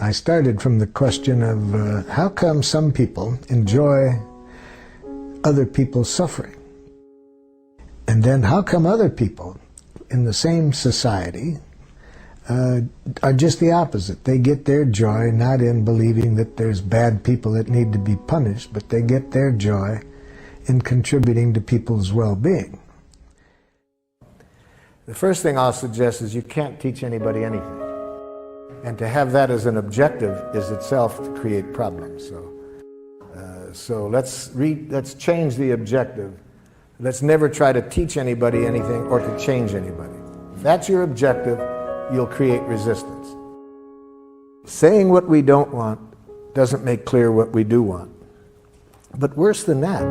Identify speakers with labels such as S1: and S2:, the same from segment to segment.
S1: I started from the question of how come some people enjoy other people's suffering? And then how come other people in the same society are just the opposite? They get their joy not in believing that there's bad people that need to be punished, but they get their joy in contributing to people's well-being. The first thing I'll suggest is you can't teach anybody anything. And to have that as an objective is itself to create problems. So let's change the objective. Let's never try to teach anybody anything or to change anybody. If that's your objective, you'll create resistance. Saying what we don't want doesn't make clear what we do want. But worse than that,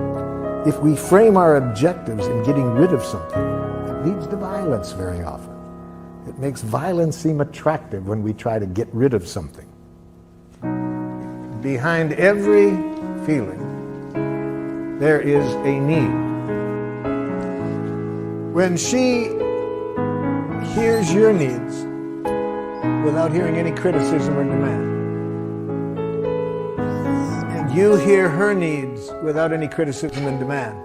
S1: if we frame our objectives in getting rid of something, it leads to violence very often. It makes violence seem attractive when we try to get rid of something. Behind every feeling, there is a need. When she hears your needs without hearing any criticism or demand, and you hear her needs without any criticism and demand,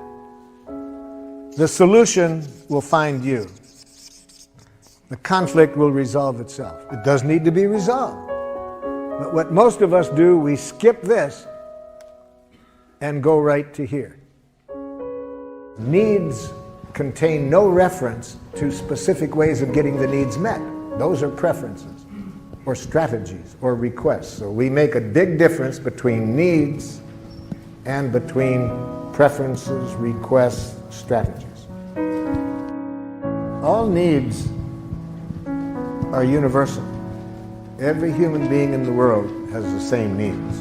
S1: the solution will find you. The conflict will resolve itself. It does need to be resolved. But what most of us do, we skip this and go right to here. Needs contain no reference to specific ways of getting the needs met. Those are preferences or strategies or requests. So we make a big difference between needs and between preferences, requests, strategies. All needs are universal. Every human being in the world has the same needs.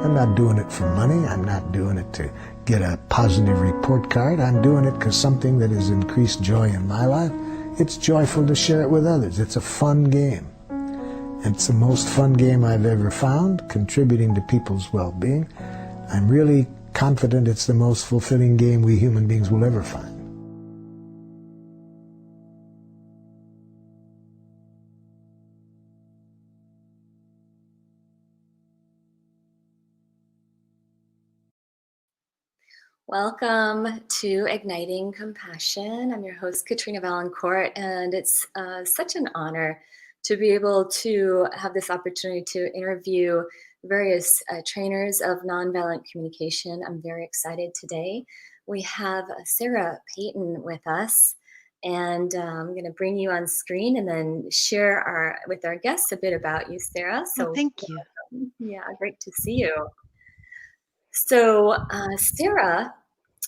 S1: I'm not doing it for money. I'm not doing it to get a positive report card. I'm doing it because something that has increased joy in my life, it's joyful to share it with others. It's a fun game. It's the most fun game I've ever found, contributing to people's well-being. I'm really confident it's the most fulfilling game we human beings will ever find.
S2: Welcome to Igniting Compassion. I'm your host, Katrina Valancourt, and it's such an honor to be able to have this opportunity to interview various trainers of nonviolent communication. I'm very excited today. We have Sarah Peyton with us, and I'm going to bring you on screen and then share with our guests a bit about you, Sarah.
S3: So thank you.
S2: Yeah, great to see you. So Sarah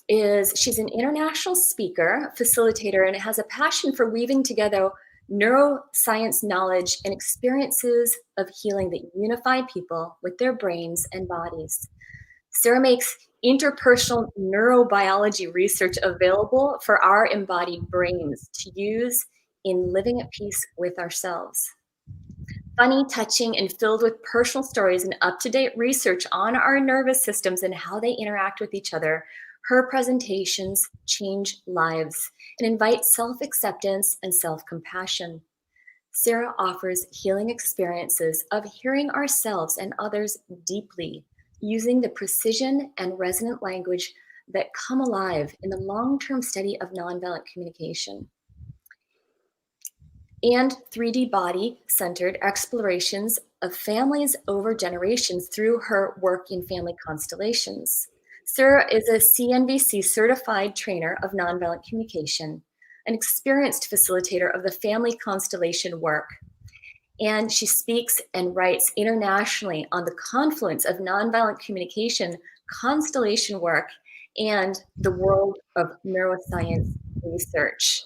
S2: she's an international speaker, facilitator, and has a passion for weaving together neuroscience knowledge and experiences of healing that unify people with their brains and bodies. Sarah makes interpersonal neurobiology research available for our embodied brains to use in living at peace with ourselves. Funny, touching, and filled with personal stories and up-to-date research on our nervous systems and how they interact with each other, her presentations change lives and invite self-acceptance and self-compassion. Sarah offers healing experiences of hearing ourselves and others deeply, using the precision and resonant language that come alive in the long-term study of nonviolent communication. And 3D body-centered explorations of families over generations through her work in family constellations. Sarah is a CNVC certified trainer of nonviolent communication, an experienced facilitator of the family constellation work. And she speaks and writes internationally on the confluence of nonviolent communication, constellation work, and the world of neuroscience research.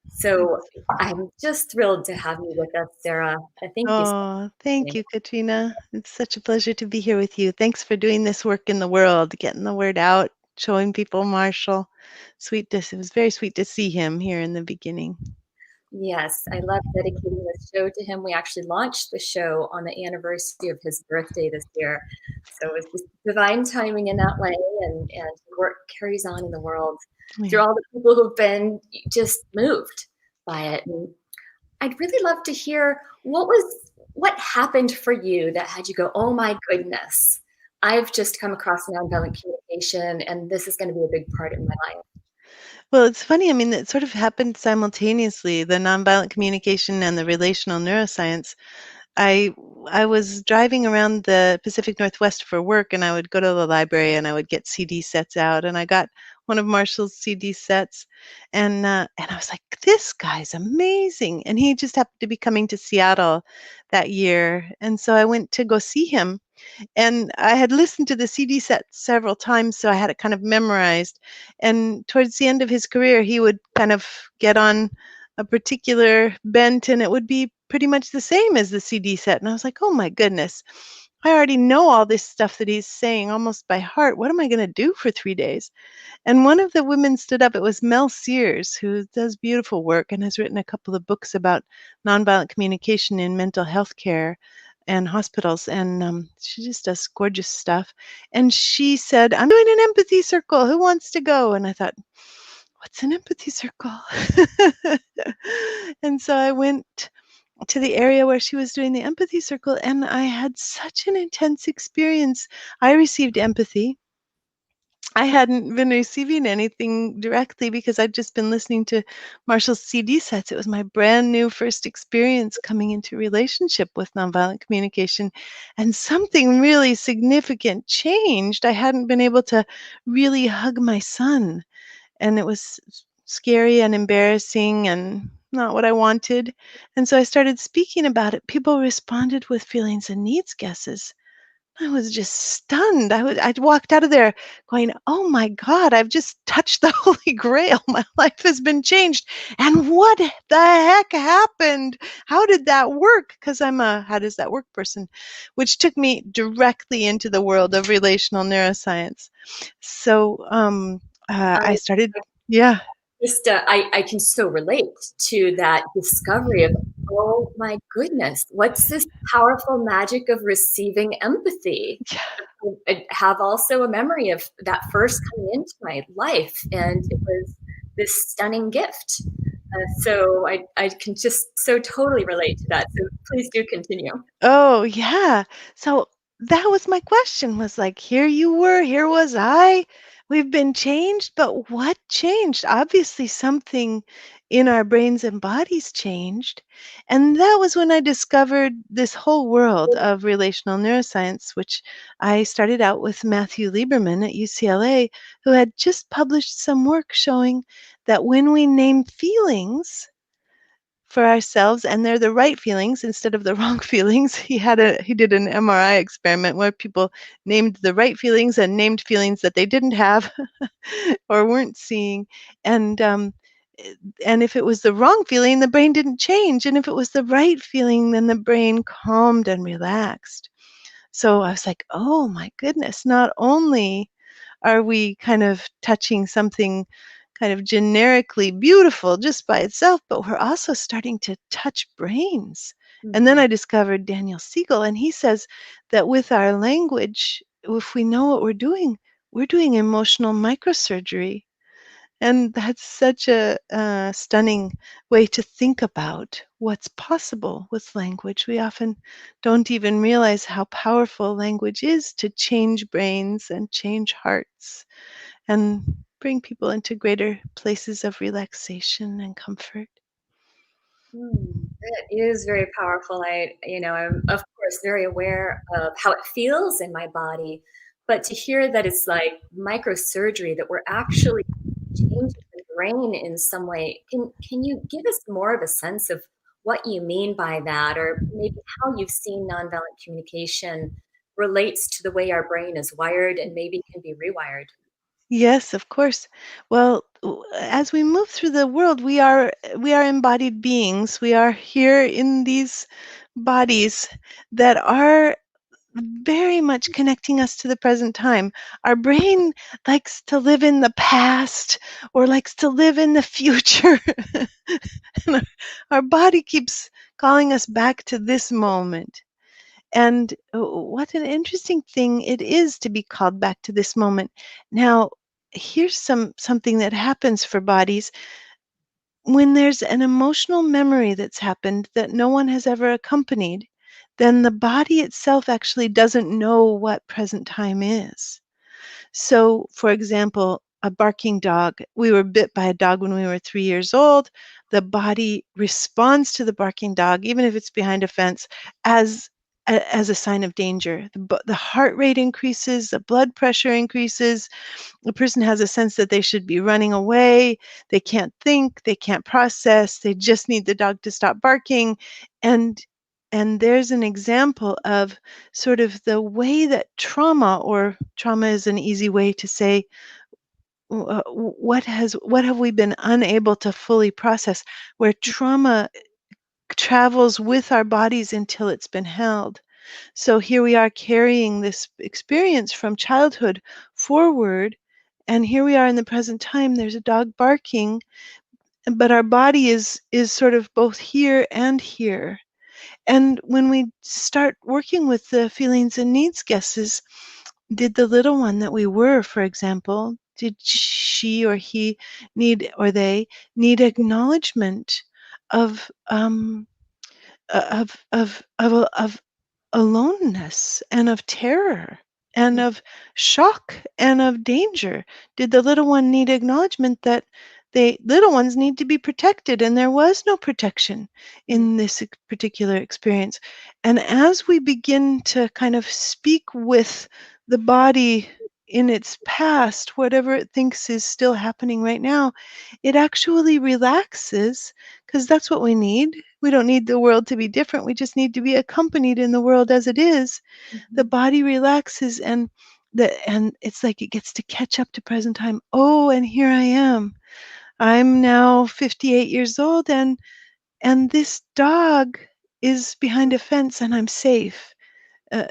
S2: So I'm just thrilled to have you with us, Sarah.
S3: Thank you, Katrina. It's such a pleasure to be here with you. Thanks for doing this work in the world, getting the word out, showing people Marshall. It was very sweet to see him here in the beginning.
S2: Yes, I love dedicating this show to him. We actually launched the show on the anniversary of his birthday this year. So it was just divine timing in that way, and work carries on in the world through all the people who've been just moved by it. And I'd really love to hear, what was what happened for you that had you go, oh my goodness, I've just come across nonviolent communication and this is going to be a big part of my life?
S3: Well, it's funny. I mean, it sort of happened simultaneously, the nonviolent communication and the relational neuroscience. I I was driving around the Pacific Northwest for work, and I would go to the library and I would get CD sets out, and I got one of Marshall's CD sets, and I was like, "This guy's amazing!" And he just happened to be coming to Seattle that year, and so I went to go see him. And I had listened to the CD set several times, so I had it kind of memorized. And towards the end of his career, he would kind of get on a particular bent, and it would be pretty much the same as the CD set. And I was like, oh my goodness, I already know all this stuff that he's saying almost by heart. What am I going to do for 3 days? And one of the women stood up. It was Mel Sears, who does beautiful work and has written a couple of books about nonviolent communication in mental health care and hospitals. And she just does gorgeous stuff. And she said, I'm doing an empathy circle. Who wants to go? And I thought, what's an empathy circle? And so I went to the area where she was doing the empathy circle, and I had such an intense experience. I received empathy. I hadn't been receiving anything directly because I'd just been listening to Marshall's CD sets. It was my brand new first experience coming into relationship with nonviolent communication, and something really significant changed. I hadn't been able to really hug my son, and it was scary and embarrassing and not what I wanted. And so I started speaking about it. People responded with feelings and needs guesses. I was just stunned. I'd walked out of there going, "Oh my God, I've just touched the Holy Grail. My life has been changed. And what the heck happened? How did that work?" Because I'm a how does that work person, which took me directly into the world of relational neuroscience. So I
S2: I
S3: started, yeah.
S2: just I can so relate to that discovery of, oh my goodness, what's this powerful magic of receiving empathy? I have also a memory of that first coming into my life, and it was this stunning gift. So I can just so totally relate to that. So please do continue.
S3: Oh, yeah. So that was my question, was like, here you were, here was I. We've been changed, but what changed? Obviously, something in our brains and bodies changed. And that was when I discovered this whole world of relational neuroscience, which I started out with Matthew Lieberman at UCLA, who had just published some work showing that when we name feelings, for ourselves, and they're the right feelings instead of the wrong feelings. He did an MRI experiment where people named the right feelings and named feelings that they didn't have or weren't seeing. And and if it was the wrong feeling, the brain didn't change. And if it was the right feeling, then the brain calmed and relaxed. So I was like, oh my goodness, not only are we kind of touching something kind of generically beautiful just by itself, but we're also starting to touch brains. And then
S2: Mhm.
S3: I discovered Daniel Siegel, and he says that with our language, if we know what we're doing emotional microsurgery. And that's such a stunning way to think about what's possible with language. We often don't even realize how powerful language is to change brains and change hearts and bring people into greater places of relaxation and comfort.
S2: That is very powerful. I'm of course very aware of how it feels in my body, but to hear that it's like microsurgery, that we're actually changing the brain in some way. Can you give us more of a sense of what you mean by that, or maybe how you've seen nonviolent communication relates to the way our brain is wired and maybe can be rewired?
S3: Yes, of course. Well, as we move through the world, we are embodied beings. We are here in these bodies that are very much connecting us to the present time. Our brain likes to live in the past or likes to live in the future. And our body keeps calling us back to this moment. And what an interesting thing it is to be called back to this moment. Now, here's something that happens for bodies when there's an emotional memory that's happened that no one has ever accompanied. then the body itself actually doesn't know what present time is. So, for example, a barking dog. We were bit by a dog when we were 3 years old. The body responds to the barking dog, even if it's behind a fence, as as a sign of danger. The heart rate increases, the blood pressure increases. The person has a sense that they should be running away. They can't think, they can't process. They just need the dog to stop barking. And and there's an example of sort of the way that trauma, or trauma is an easy way to say, what have we been unable to fully process, where trauma travels with our bodies until it's been held. So here we are carrying this experience from childhood forward, and here we are in the present time. There's a dog barking, but our body is sort of both here and here. And when we start working with the feelings and needs guesses, did the little one that we were, for example, did she or he need, or they need acknowledgement of of aloneness and of terror and of shock and of danger? Did the little one need acknowledgement that they little ones need to be protected, and there was no protection in this particular experience? And as we begin to kind of speak with the body in its past, whatever it thinks is still happening right now, it actually relaxes, because that's what we need. We don't need the world to be different. We just need to be accompanied in the world as it is. The body relaxes, and it's like it gets to catch up to present time. Oh, and here I am. I'm now 58 years old, and this dog is behind a fence, and I'm safe. Uh,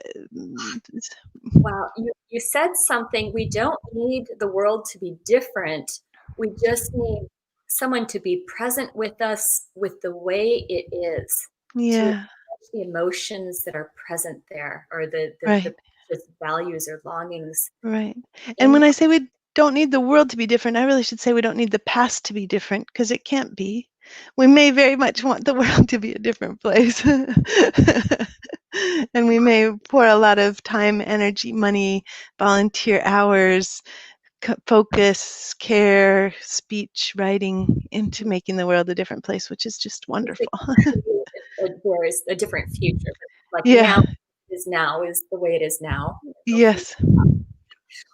S2: Wow, you said something. We don't need the world to be different. We just need someone to be present with us with the way it is, to
S3: yeah,
S2: acknowledge the emotions that are present there, or the
S3: right.
S2: just values or longings
S3: Right. And
S2: in
S3: when I say we don't need the world to be different, I really should say we don't need the past to be different, because it can't be. We may very much want the world to be a different place. And we may pour a lot of time, energy, money, volunteer hours, focus, care, speech, writing into making the world a different place, which is just wonderful.
S2: there is a different future. But like
S3: Yeah.
S2: now is the way it is now. No future.
S3: Yes.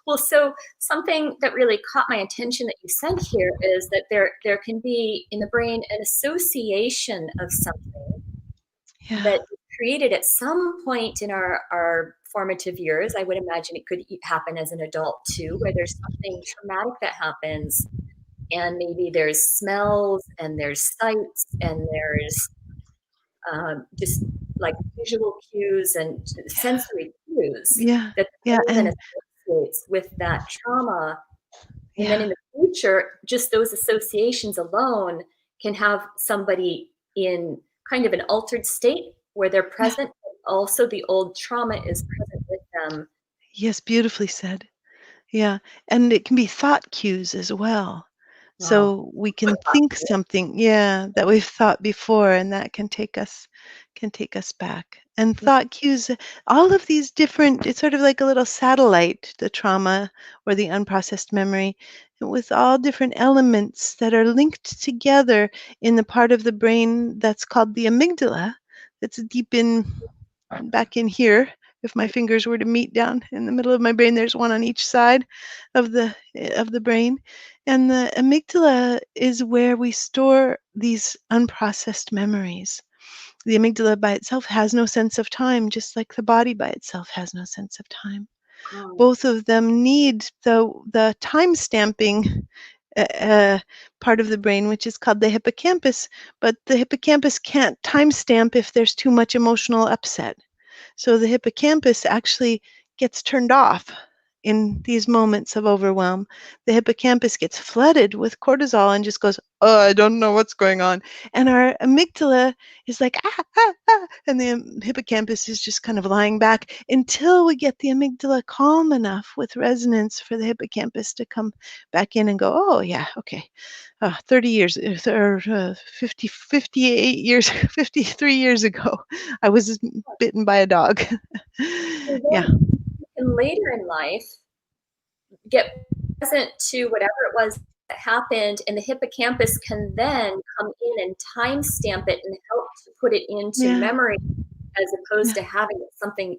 S2: Well, so something that really caught my attention that you said here is that there can be in the brain an association of something
S3: Yeah.
S2: that is created at some point in our formative years. I would imagine it could happen as an adult too, where there's something traumatic that happens, and maybe there's smells and there's sights and there's just like visual cues and sensory cues
S3: Yeah.
S2: that the
S3: Yeah.
S2: brain then
S3: And
S2: associates with that trauma. And then
S3: yeah.
S2: in the future, just those associations alone can have somebody in kind of an altered state where they're
S3: Yeah.
S2: present, but also the old trauma is present with them.
S3: Yes, beautifully said. Yeah, and it can be thought cues as well.
S2: Wow.
S3: So we can think something, yeah, that we've thought before, and that can take us back. And thought cues, all of these different, it's sort of like a little satellite, the trauma or the unprocessed memory, with all different elements that are linked together in the part of the brain that's called the amygdala, that's deep in back in here. If my fingers were to meet down in the middle of my brain, there's one on each side of the brain. And the amygdala is where we store these unprocessed memories. The amygdala by itself has no sense of time, just like the body by itself has no sense of time.
S2: Wow.
S3: Both of them need the time stamping part of the brain, which is called the hippocampus, but the hippocampus can't timestamp if there's too much emotional upset. So the hippocampus actually gets turned off in these moments of overwhelm, the hippocampus gets flooded with cortisol and just goes, oh, I don't know what's going on. And our amygdala is like, ah, ah, ah. And the hippocampus is just kind of lying back until we get the amygdala calm enough with resonance for the hippocampus to come back in and go, oh, yeah, okay. 30 years or 50, 58 years, 53 years ago, I was bitten by a dog.
S2: And
S3: Yeah.
S2: then and later in life, get present to whatever it was that happened, and the hippocampus can then come in and timestamp it and help to put it into
S3: Yeah.
S2: memory, as opposed
S3: Yeah.
S2: to having something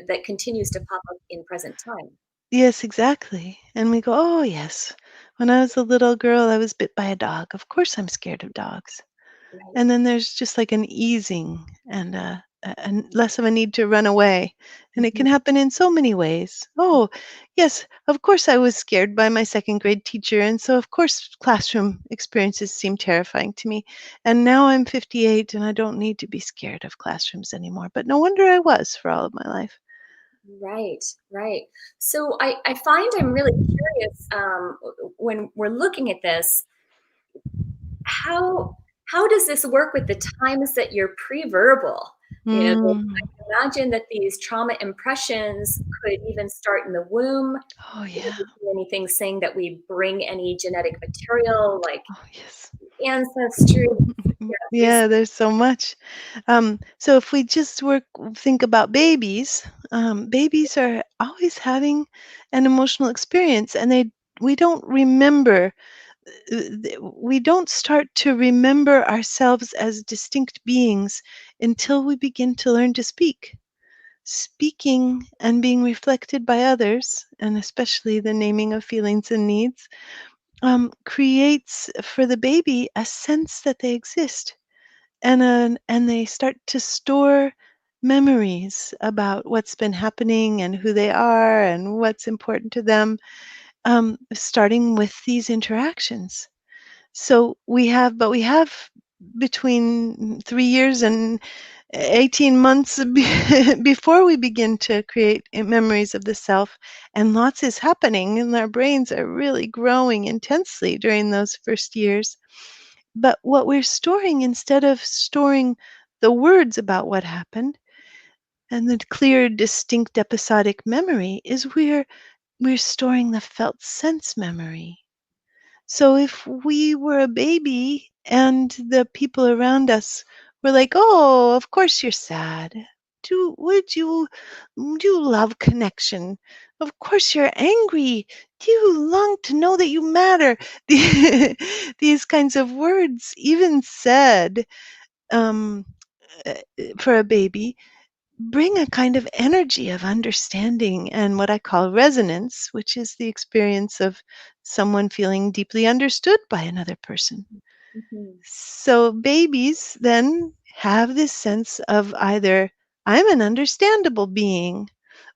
S2: that continues to pop up in present time.
S3: Yes, exactly. And we go, oh, yes. When I was a little girl, I was bit by a dog. Of course, I'm scared of dogs.
S2: Right.
S3: And then there's just like an easing and less of a need to run away. And it
S2: Mhm.
S3: can happen in so many ways. Oh, yes, of course, I was scared by my second grade teacher. And so, of course, classroom experiences seem terrifying to me. And now I'm 58 and I don't need to be scared of classrooms anymore. But no wonder I was for all of my life.
S2: Right, right. So I find I'm really curious, when we're looking at this, how how does this work with the times that you're pre-verbal? You know,
S3: Mm.
S2: I imagine that these trauma impressions could even start in the womb.
S3: Oh,
S2: You know,
S3: yeah.
S2: do you see anything saying that we bring any genetic material like
S3: Oh, yes.
S2: ancestry? Yeah, these.
S3: Yeah, there's so much. So if we just think about babies, babies are always having an emotional experience, and we don't remember. We don't start to remember ourselves as distinct beings until we begin to learn to speak. Speaking and being reflected by others, and especially the naming of feelings and needs, creates for the baby a sense that they exist, and they start to store memories about what's been happening and who they are and what's important to them, starting with these interactions. So we have between 3 years and 18 months before we begin to create memories of the self, and lots is happening, and our brains are really growing intensely during those first years. But what we're storing, instead of storing the words about what happened and the clear, distinct episodic memory, is we're storing the felt sense memory. So if we were a baby and the people around us were like, "Oh, of course you're sad. Do you love connection? Of course you're angry. Do you long to know that you matter?" These kinds of words, even said um, uh, for a baby, bring a kind of energy of understanding and what I call resonance, which is the experience of someone feeling deeply understood by another person.
S2: Mhm,
S3: So babies then have this sense of either I'm an understandable being,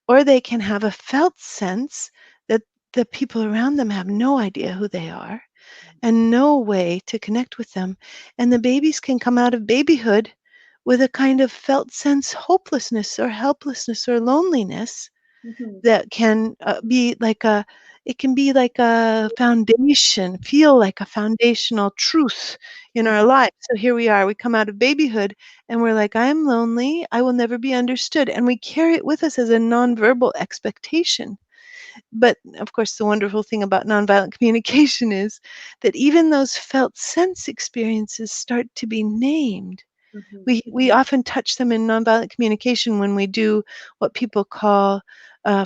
S3: or they can have a felt sense that the people around them have no idea who they are and no way to connect with them. And the babies can come out of babyhood with a kind of felt sense hopelessness or helplessness or loneliness
S2: mhm,
S3: that can be like a it can be like a foundation, feel like a foundational truth in our
S2: mhm,
S3: life. So here we are, we come out of babyhood and we're like, I'm lonely, I will never be understood. And we carry it with us as a nonverbal expectation. But of course, the wonderful thing about nonviolent communication is that even those felt sense experiences start to be named.
S2: mhm,
S3: We often touch them in nonviolent communication when we do what people call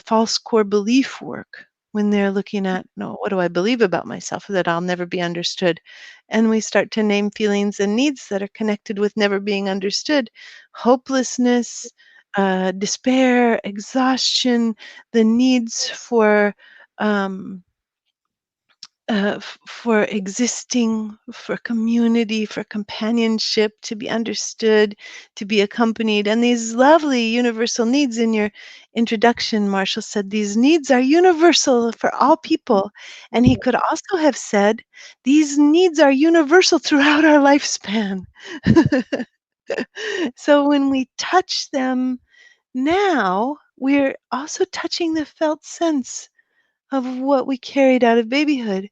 S3: false core belief work. When they're looking at, no, what do I believe about myself that I'll never be understood? And we start to name feelings and needs that are connected with never being understood: hopelessness, despair, exhaustion, the needs for. Um, for existing, for community, for companionship, to be understood, to be accompanied. And these lovely universal needs in your introduction, Marshall said, these needs are universal for all people. And he
S2: mhm,
S3: could also have said, these needs are universal throughout our lifespan. So when we touch them now, we're also touching the felt sense of what we carried out of babyhood.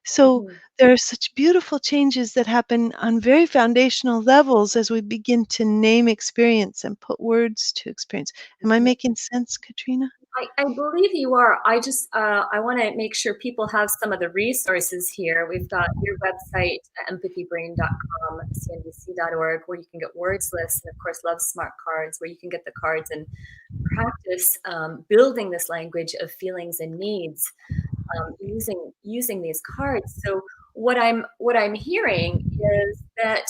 S3: So
S2: Mhm.
S3: there are such beautiful changes that happen on very foundational levels as we begin to name experience and put words to experience. Am I
S2: Mhm.
S3: making sense, Katrina?
S2: I believe you are. I just I want to make sure people have some of the resources here. We've got your website, empathybrain.com, cnbc.org, where you can get words lists, and of course, Love Smart cards, where you can get the cards and practice building this language of feelings and needs using these cards. So what I'm hearing is that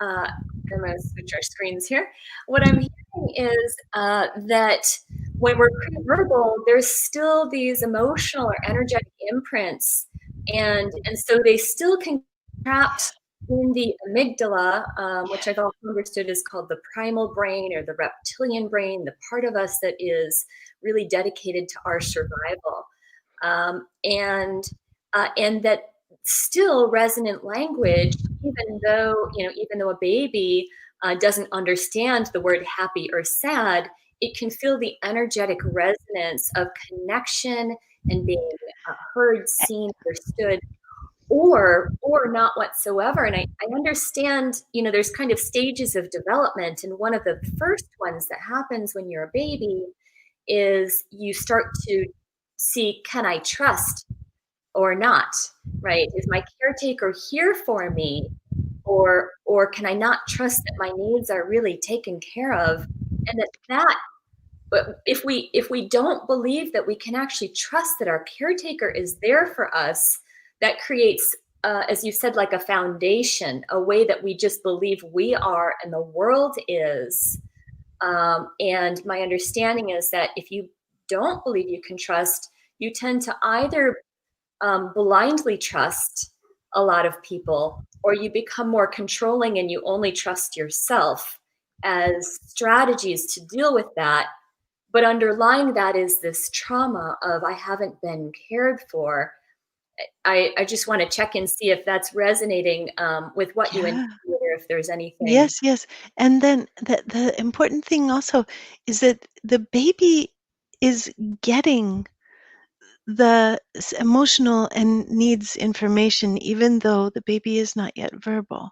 S2: I'm going to switch our screens here. What I'm hearing is that when we're pre-verbal, there's still these emotional or energetic imprints, and so they still can be trapped in the amygdala, which I've also understood is called the primal brain or the reptilian brain, the part of us that is really dedicated to our survival. And that still resonant language, even though a baby doesn't understand the word happy or sad, it can feel the energetic resonance of connection and being heard, seen, understood, or not whatsoever. And I understand, there's kind of stages of development, and one of the first ones that happens when you're a baby is you start to see, can I trust or not, right? Is my caretaker here for me, or can I not trust that my needs are really taken care of? And but if we don't believe that we can actually trust that our caretaker is there for us, that creates, as you said, like a foundation, a way that we just believe we are and the world is. And my understanding is that if you don't believe you can trust, you tend to either blindly trust a lot of people, or you become more controlling and you only trust yourself as strategies to deal with that. But underlying that is this trauma of, I haven't been cared for. I just want to check and see if that's resonating with what you
S3: Yeah.
S2: indicated, or if there's anything.
S3: Yes, yes. And then the important thing also is that the baby is getting the emotional and needs information, even though the baby is not yet verbal,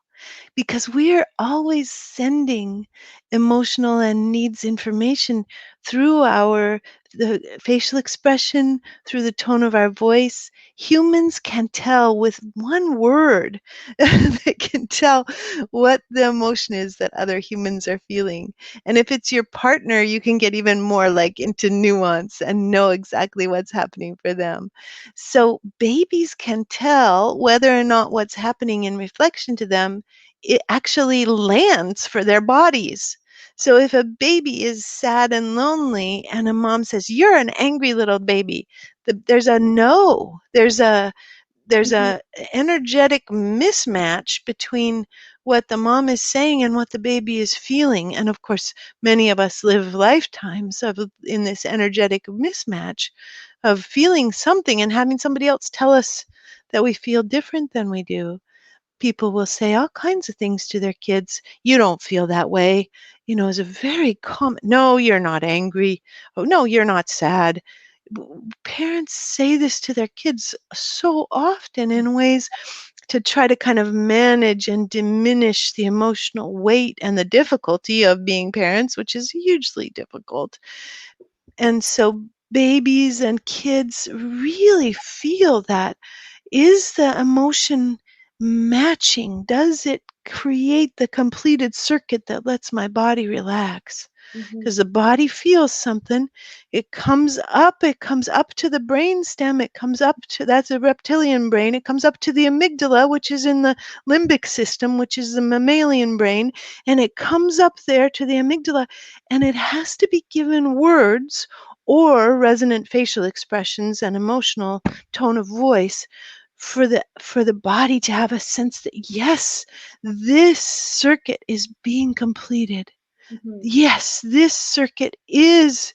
S3: because we're always sending emotional and needs information through the facial expression, through the tone of our voice. Humans can tell with one word. They can tell what the emotion is that other humans are feeling. And if it's your partner, you can get even more like into nuance and know exactly what's happening for them. So babies can tell whether or not what's happening in reflection to them, it actually lands for their bodies. So if a baby is sad and lonely and a mom says, "You're an angry little baby," there's a no. There's a energetic mismatch between what the mom is saying and what the baby is feeling. And of course, many of us live lifetimes in this energetic mismatch of feeling something and having somebody else tell us that we feel different than we do. People will say all kinds of things to their kids. "You don't feel that way." Is a very common, "No, you're not angry." "Oh, no, you're not sad." Parents say this to their kids so often in ways to try to kind of manage and diminish the emotional weight and the difficulty of being parents, which is hugely difficult. And so babies and kids really feel that. Is the emotion matching? Does it create the completed circuit that lets my body relax? Because the body feels something. It comes up to the brain stem. That's a reptilian brain. It comes up to the amygdala, which is in the limbic system, which is the mammalian brain. And it comes up there to the amygdala, and it has to be given words or resonant facial expressions and emotional tone of voice for the body to have a sense that, yes, this circuit is being completed.
S2: Mhm.
S3: Yes, this circuit is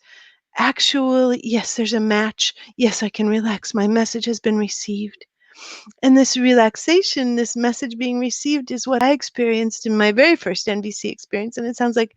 S3: actually, yes, there's a match. Yes, I can relax. My message has been received. And this relaxation, this message being received, is what I experienced in my very first NVC experience. And it sounds like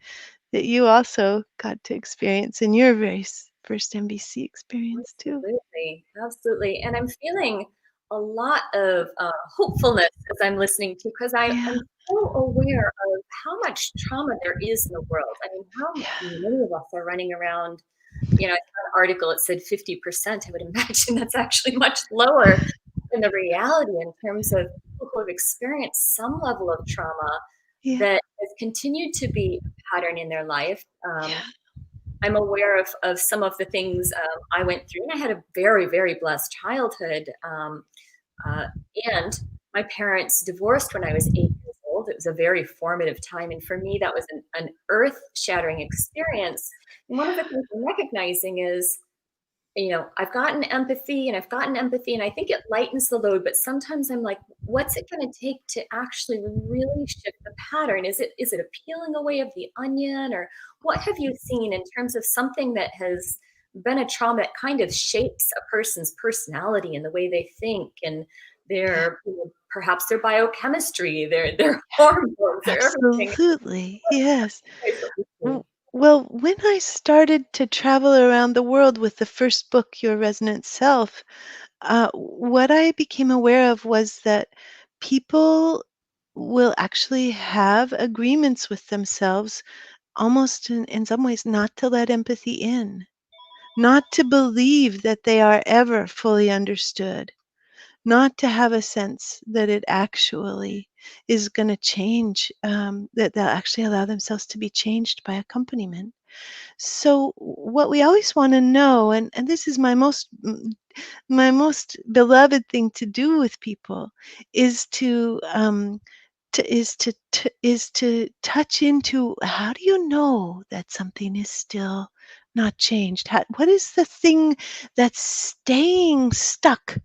S3: that you also got to experience in your very first NVC experience too.
S2: Absolutely, absolutely. And I'm feeling a lot of hopefulness as I'm listening to, because
S3: Yeah,
S2: I'm so aware of how much trauma there is in the world. I mean, how
S3: yeah,
S2: many of us are running around, I saw an article, it said 50%. I would imagine that's actually much lower than the reality in terms of people who have experienced some level of trauma
S3: yeah,
S2: that has continued to be a pattern in their life.
S3: yeah,
S2: I'm aware of some of the things I went through, and I had a very, very blessed childhood. Uh, and my parents divorced when I was 8 years old. It was a very formative time, and for me, that was an earth-shattering experience. And one of the things I'm recognizing is, I've gotten empathy and I've gotten empathy, and I think it lightens the load. But sometimes I'm like, what's it going to take to actually really shift the pattern? Is it a peeling away of the onion, or what have you seen in terms of something that has been a trauma that kind of shapes a person's personality and the way they think and
S3: yeah.
S2: their perhaps their biochemistry, their hormones, their everything?
S3: Absolutely, yes.
S2: What you
S3: W-
S2: see.
S3: Well, when I started to travel around the world with the first book, Your Resonant Self, what I became aware of was that people will actually have agreements with themselves, almost in some ways, not to let empathy in, not to believe that they are ever fully understood, not to have a sense that it actually is going to change, that they'll actually allow themselves to be changed by accompaniment. So what we always want to know, and this is my most beloved thing to do with people, is to touch into, how do you know that something is still not changed? What is the thing that's staying stuck?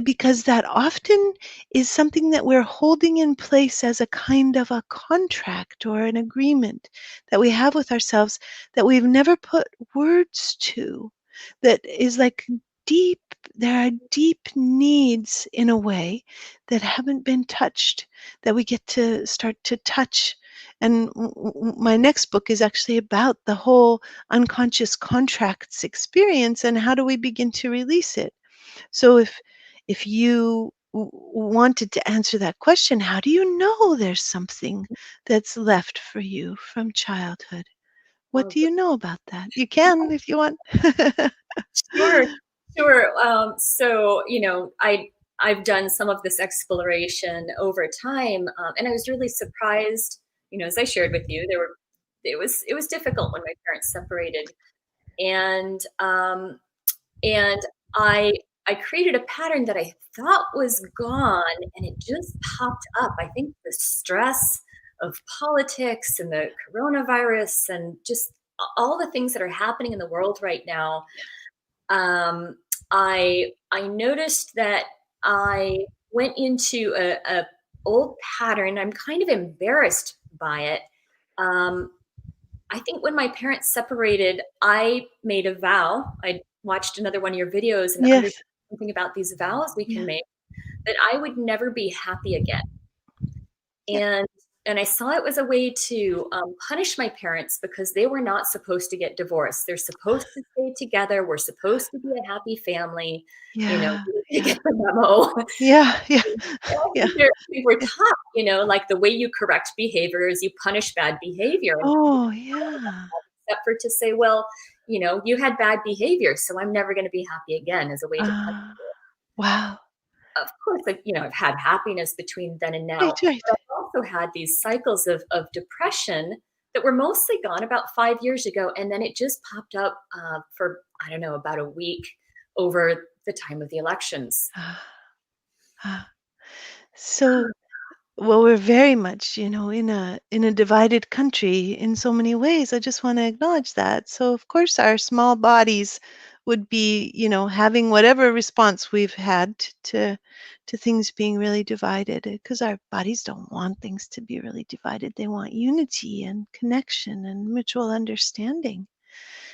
S3: Because that often is something that we're holding in place as a kind of a contract or an agreement that we have with ourselves that we've never put words to, that is like deep, there are deep needs in a way that haven't been touched, that we get to start to touch. And my next book is actually about the whole unconscious contracts experience and how do we begin to release it. So if you wanted to answer that question, how do you know there's something that's left for you from childhood? What
S2: Oh,
S3: do you know about that? You can if you want.
S2: sure, sure. So, I've done some of this exploration over time, and I was really surprised. As I shared with you, it was difficult when my parents separated, and and I I created a pattern that I thought was gone, and it just popped up. I think the stress of politics and the coronavirus and just all the things that are happening in the world right now. I noticed that I went into a old pattern. I'm kind of embarrassed by it. Um, I think when my parents separated, I made a vow. I watched another one of your videos and understood
S3: Yes.
S2: something about these vows we can
S3: Yeah.
S2: make, that I would never be happy again.
S3: Yeah.
S2: And I saw it was a way to punish my parents because they were not supposed to get divorced. They're supposed to stay together. We're supposed to be a happy family.
S3: Yeah.
S2: You
S3: Yeah.
S2: get the memo.
S3: Yeah. Yeah. Yeah.
S2: We were taught, like the way you correct behavior is you punish bad behavior. And
S3: Oh, yeah.
S2: except for to say, well, you had bad behavior, so I'm never going to be happy again, as a way to punish.
S3: Uh, wow.
S2: Of course, like, I've had happiness between then and now,
S3: Right, right.
S2: but I've also had these cycles of depression that were mostly gone about 5 years ago, and then it just popped up for, I don't know, about a week over the time of the elections.
S3: Ah, ah. So, well, we're very much, in a divided country in so many ways. I just want to acknowledge that. So, of course, our small bodies would be, having whatever response we've had to things being really divided, because our bodies don't want things to be really divided. They want unity and connection and mutual understanding.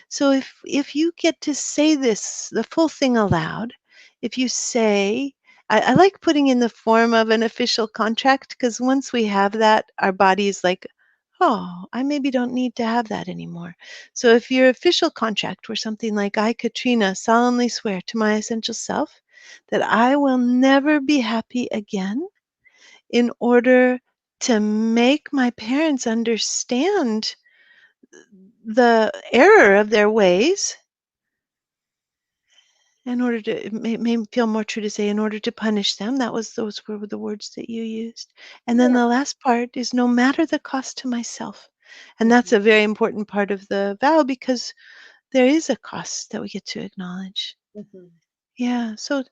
S3: So if you get to say this, the full thing aloud, if you say, I like putting in the form of an official contract, because once we have that, our body is like, oh, I maybe don't need to have that anymore. So if your official contract were something like, I, Katrina, solemnly swear to my essential self that I will never be happy again in order to make my parents understand the error of their ways, in order to, it may feel more true to say, in order to punish them. Those were the words that you used. And then
S2: Yeah.
S3: the last part is, no matter the cost to myself. And that's
S2: Mhm.
S3: a very important part of the vow, because there is a cost that we get to acknowledge.
S2: Mhm.
S3: Yeah. So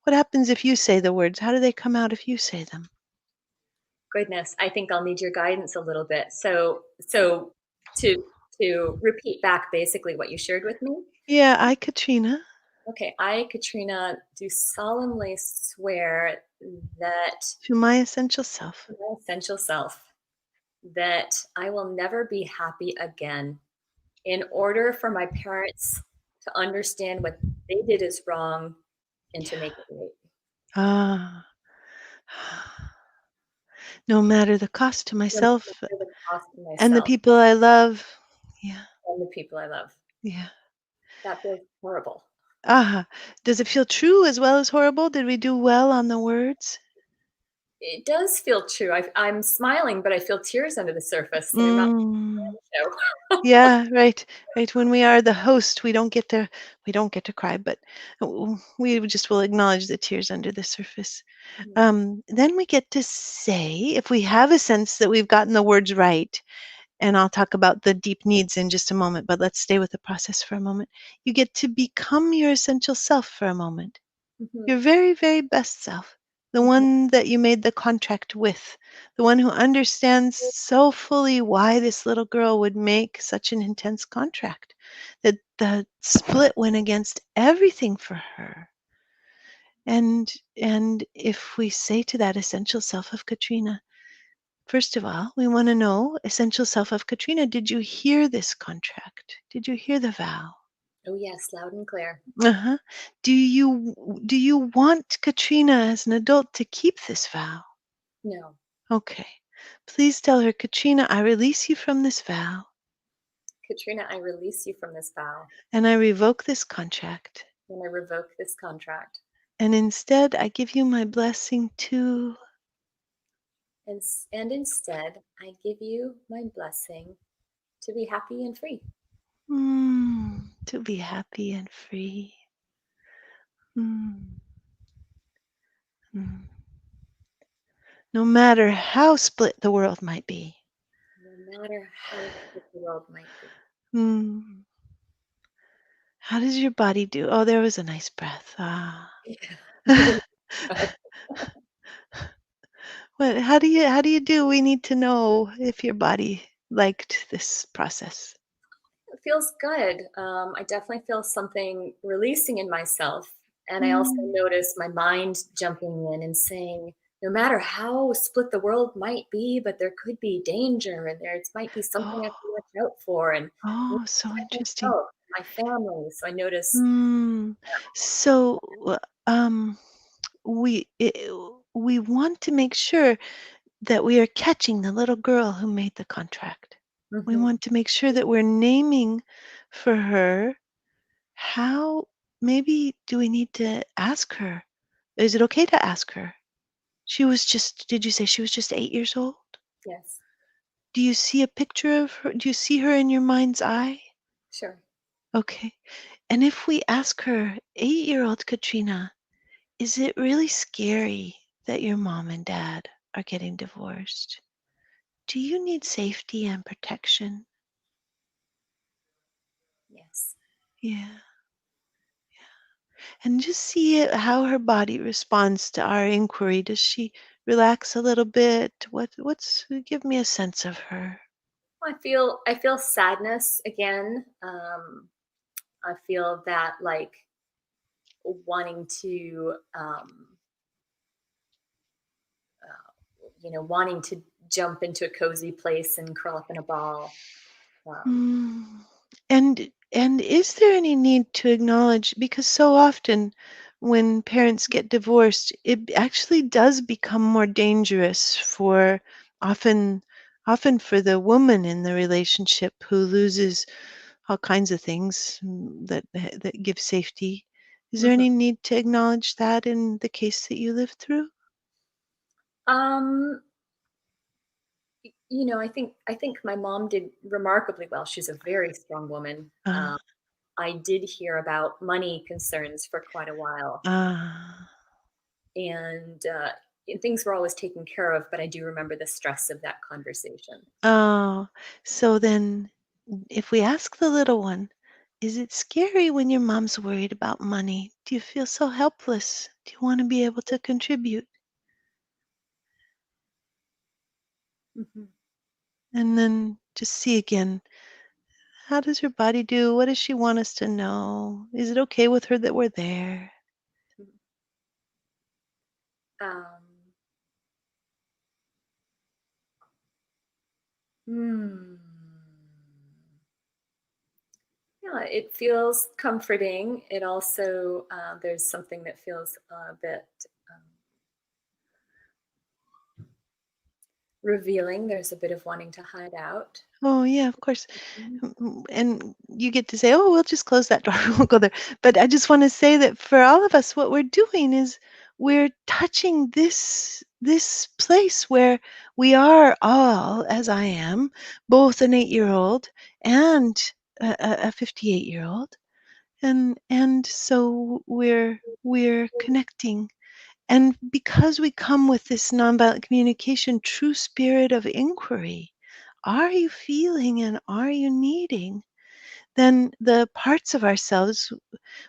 S3: what happens if you say the words? How do they come out if you say them?
S2: Goodness, I think I'll need your guidance a little bit. So to repeat back basically what you shared with me.
S3: Yeah, I, Katrina,
S2: Okay, I, Katrina, do solemnly swear that
S3: to my essential self.
S2: my essential self, that I will never be happy again in order for my parents to understand what they did is wrong and to make it right.
S3: Ah. No matter the cost to
S2: No
S3: myself
S2: matter the cost to
S3: and the
S2: myself
S3: people I love. Yeah,
S2: and the people I love.
S3: yeah.
S2: That feels horrible.
S3: Ah, does it feel true as well as horrible? Did we do well on the words?
S2: It does feel true. I'm smiling, but I feel tears under the surface, and I'm not
S3: Mm.
S2: show.
S3: Yeah, right, right. When we are the host, we don't get to cry, but we just will acknowledge the tears under the surface.
S2: Mhm.
S3: Then we get to say, if we have a sense that we've gotten the words right, and I'll talk about the deep needs in just a moment, but let's stay with the process for a moment. You get to become your essential self for a moment.
S2: Mhm.
S3: Your very, very best self, the
S2: Mhm.
S3: one that you made the contract with, the one who understands so fully why this little girl would make such an intense contract, that the split went against everything for her. And if we say to that essential self of Katrina, first of all, we want to know, essential self of Katrina, did you hear this contract? Did you hear the vow?
S2: Oh yes, loud and clear.
S3: Uh-huh. Do you want Katrina as an adult to keep this vow?
S2: No,
S3: Okay. Please tell her, Katrina, I release you from this vow,
S2: Katrina, I release you from this vow,
S3: and I revoke this contract.
S2: and I revoke this contract.
S3: And instead, I give you my blessing to
S2: And instead, I give you my blessing to be happy and free.
S3: to be happy and free. Mm, mm. No matter how split the world might be.
S2: No matter how sick the world might be.
S3: Mm. How does your body do? Oh, there was a nice breath. Ah.
S2: Yeah.
S3: What? How do you do? We need to know if your body liked this process.
S2: It feels good. I definitely feel something releasing in myself. And I also
S3: Mm.
S2: notice my mind jumping in and saying, no matter how split the world might be, but there could be danger and there might be something I have to
S3: Oh,
S2: watch out for and
S3: oh, so interesting.
S2: myself, my family. So I notice,
S3: Mm. So, um, we want to make sure that we are catching the little girl who made the contract. We
S2: mhm,
S3: want to make sure that we're naming for her. How, maybe do we need to ask her? Is it okay to ask her? Did you say she was just 8 years old?
S2: yes,
S3: Do you see a picture of her? Do you see her in your mind's eye?
S2: sure.
S3: Okay. And if we ask her, 8-year-old Katrina, is it really scary that your mom and dad are getting divorced? Do you need safety and protection?
S2: Yes.
S3: Yeah. And just see how her body responds to our inquiry. Does she relax a little bit? Give me a sense of her.
S2: I feel sadness again. I feel that like wanting to wanting to jump into a cozy place and curl up in a ball. Um,
S3: Mm. And is there any need to acknowledge, because so often when parents get divorced, it actually does become more dangerous for, often, often for the woman in the relationship who loses all kinds of things that give safety. Is there
S2: Mhm.
S3: any need to acknowledge that in the case that you lived through?
S2: Um, I think my mom did remarkably well. She's a very strong woman.
S3: Uh,
S2: I did hear about money concerns for quite a while,
S3: uh,
S2: and things were always taken care of, but I do remember the stress of that conversation.
S3: oh, so then if we ask the little one, is it scary when your mom's worried about money? Do you feel so helpless? Do you want to be able to contribute?
S2: Mhm.
S3: And then just see again, how does her body do? What does she want us to know? Is it okay with her that we're there?
S2: Um, hmm. Yeah, it feels comforting. It also, there's something that feels a bit um, revealing. There's a bit of wanting to hide out.
S3: Oh, yeah, of course.
S2: Mhm.
S3: And you get to say, "Oh, we'll just close that door. We won't go there." But I just want to say that for all of us, what we're doing is we're touching this place where we are all, as I am, both an 8-year-old and a 58-year-old, and so we're connecting. And because we come with this nonviolent communication, true spirit of inquiry, are you feeling and are you needing? Then the parts of ourselves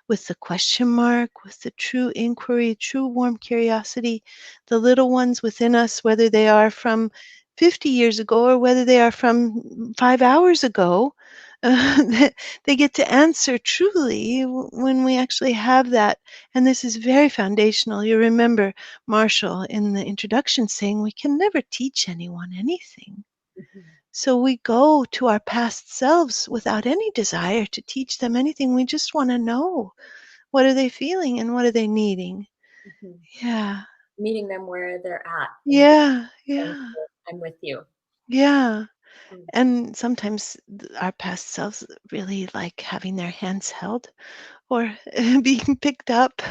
S3: with the question mark, with the true inquiry, true warm curiosity, the little ones within us, whether they are from 50 years ago or whether they are from 5 hours ago, they get to answer truly when we actually have that. And this is very foundational. You remember Marshall in the introduction saying, we can never teach anyone anything.
S2: Mhm.
S3: So we go to our past selves without any desire to teach them anything. We just want to know, what are they feeling and what are they needing?
S2: Mhm.
S3: Yeah.
S2: Meeting them where they're at and just
S3: Yeah.
S2: saying,
S3: Yeah.
S2: I'm with you.
S3: Yeah.
S2: Mhm.
S3: And sometimes our past selves really like having their hands held or being picked up.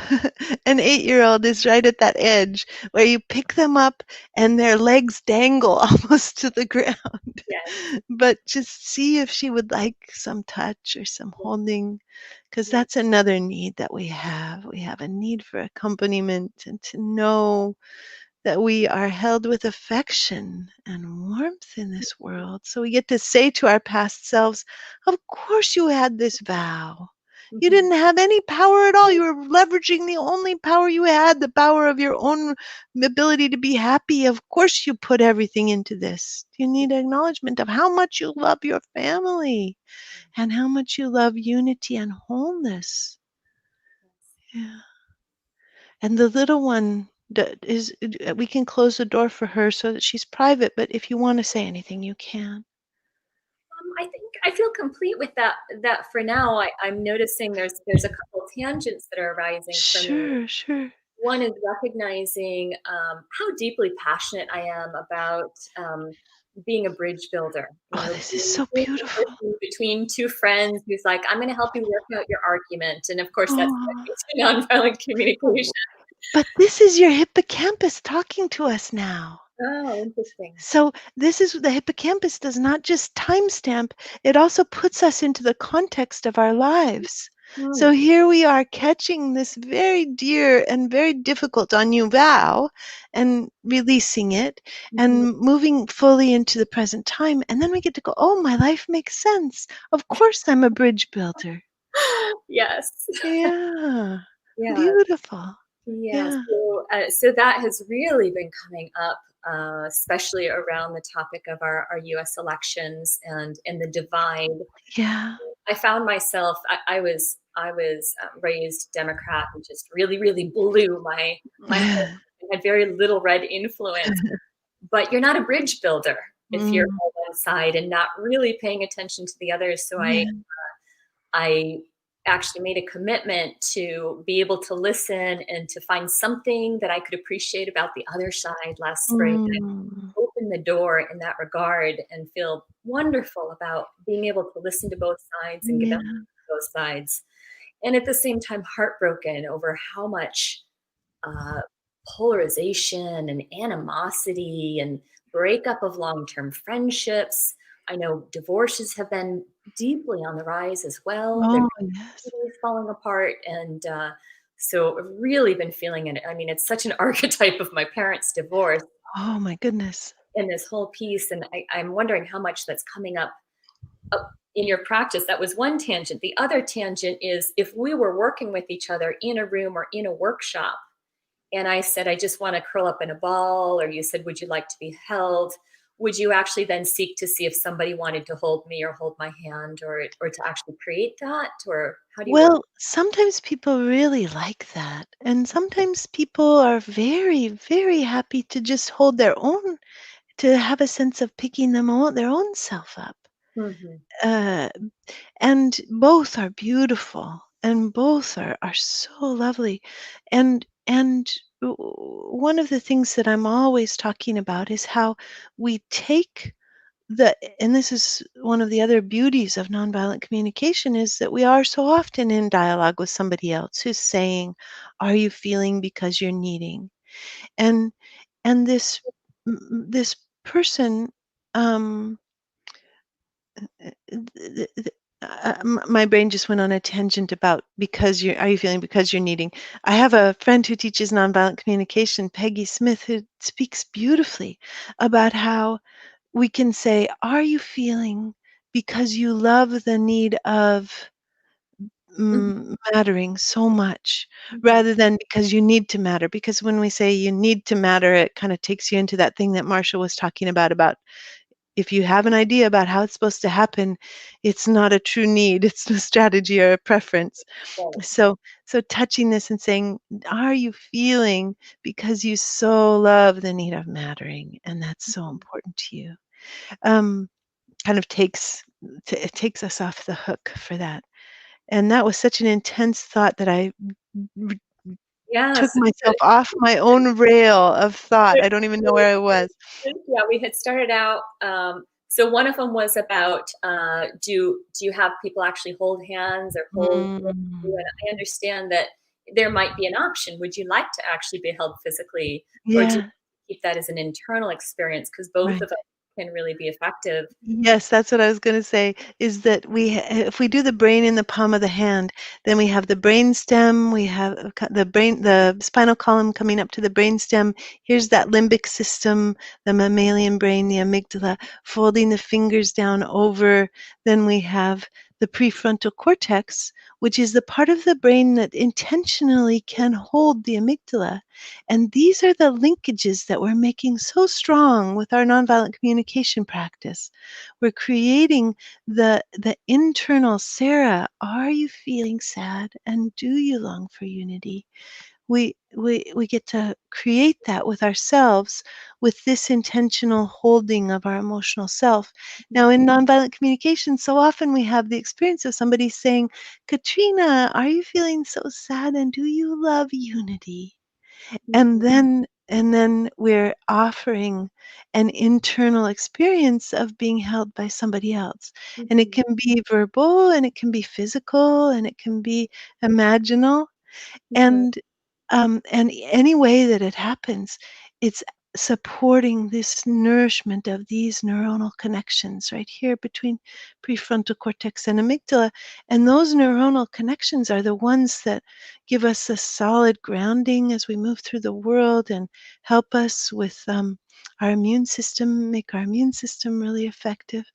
S3: An 8-year-old is right at that edge where you pick them up and their legs dangle almost to the ground.
S2: Yes.
S3: But just see if she would like some touch or some
S2: Yes.
S3: holding, because
S2: Yes.
S3: that's another need that we have. We have a need for accompaniment and to know that we are held with affection and warmth in this world. So we get to say to our past selves, of course you had this vow. You
S2: Mhm.
S3: didn't have any power at all. You were leveraging the only power you had, the power of your own ability to be happy. Of course you put everything into this. You need acknowledgement of how much you love your family and how much you love unity and wholeness. Yeah. And the little one we can close the door for her so that she's private, but if you want to say anything, you can.
S2: I think I feel complete with that for now. I'm noticing there's a couple tangents that are arising for me.
S3: Sure, sure.
S2: One is recognizing how deeply passionate I am about being a bridge builder.
S3: Oh, this is
S2: Being
S3: so
S2: the
S3: beautiful.
S2: person between two friends who's like, I'm going to help you work out your argument, and of course that's
S3: Oh,
S2: nonviolent communication.
S3: but this is your hippocampus talking to us now.
S2: Oh, interesting.
S3: So this is the hippocampus does not just timestamp, it also puts us into the context of our lives. So
S2: Hmm.
S3: here we are catching this very dear and very difficult on you vow and releasing it
S2: Mhm.
S3: and moving fully into the present time. And then we get to go, oh, my life makes sense. Of course, I'm a bridge builder.
S2: Yes.
S3: Yeah.
S2: Yeah.
S3: Beautiful.
S2: Yeah,
S3: Yeah.
S2: so that has really been coming up, especially around the topic of our U.S. elections and the divide.
S3: Yeah.
S2: I found myself, I was raised Democrat and just really, really blue my whole life, and had very little red influence. But you're not a bridge builder if you're
S3: Mm,
S2: on one side and not really paying attention to the others. So I
S3: yeah.
S2: I actually made a commitment to be able to listen and to find something that I could appreciate about the other side last spring.
S3: Mm.
S2: I opened open the door in that regard and feel wonderful about being able to listen to both sides and give
S3: Yeah.
S2: out both sides. And at the same time, heartbroken over how much uh, polarization and animosity and breakup of long-term friendships. I know divorces have been deeply on the rise as well. They're
S3: Oh, yes.
S2: falling apart, and so I've really been feeling it. I mean, it's such an archetype of my parents' divorce
S3: Oh, my goodness.
S2: in this whole piece, and I'm wondering how much that's coming up in your practice. That was one tangent. The other tangent is if we were working with each other in a room or in a workshop, and I said, I just want to curl up in a ball, or you said, would you like to be held? Would you actually then seek to see if somebody wanted to hold me or hold my hand, or to actually create that? Or how do you work?
S3: Well, sometimes people really like that. And sometimes people are very, very happy to just hold their own, to have a sense of picking their own self up.
S2: Mhm.
S3: Uh, and both are beautiful and both are so lovely. And one of the things that I'm always talking about is how we take and this is one of the other beauties of nonviolent communication, is that we are so often in dialogue with somebody else who's saying, are you feeling because you're needing? And and this person, um my brain just went on a tangent about, because you are you feeling because you're needing. I have a friend who teaches nonviolent communication, Peggy Smith, who speaks beautifully about how we can say, are you feeling because you love the need of
S2: Mhm.
S3: mattering so much,
S2: Mhm.
S3: rather than because you need to matter? Because when we say you need to matter, it kind of takes you into that thing that Marsha was talking about if you have an idea about how it's supposed to happen, it's not a true need, it's a strategy or a preference.
S2: Right.
S3: So touching this and saying, are you feeling because you so love the need of mattering, and that's so
S2: Mhm.
S3: important to you? Um, Kind of it takes us off the hook for that. And that was such an intense thought that I r- took
S2: Yes.
S3: myself off my own rail of thought. I don't even know where I was.
S2: Yeah, we had started out. So one of them was about do you have people actually hold hands or hold you? And
S3: Mm,
S2: I understand that there might be an option. Would you like to actually be held physically, or do you
S3: yeah,
S2: keep that as an internal experience? Because both
S3: right.
S2: of them can really be effective.
S3: Yes, that's what I was going to say, is that if we do the brain in the palm of the hand, then we have the brain stem, we have the spinal column coming up to the brain stem. Here's that limbic system, the mammalian brain, the amygdala, folding the fingers down over. Then we have the prefrontal cortex, which is the part of the brain that intentionally can hold the amygdala. And these are the linkages that we're making so strong with our nonviolent communication practice. We're creating the internal Sarah, are you feeling sad and do you long for unity? We get to create that with ourselves, with this intentional holding of our emotional self. Now, in nonviolent communication, so often we have the experience of somebody saying, Katrina, are you feeling so sad and do you love unity?
S2: Mhm.
S3: And then we're offering an internal experience of being held by somebody else. And it
S2: Mhm.
S3: can be verbal and it can be physical and it can be imaginal.
S2: Mhm.
S3: And any way that it happens, it's supporting this nourishment of these neuronal connections right here between prefrontal cortex and amygdala. And those neuronal connections are the ones that give us a solid grounding as we move through the world and help us with our immune system, make our immune system really effective.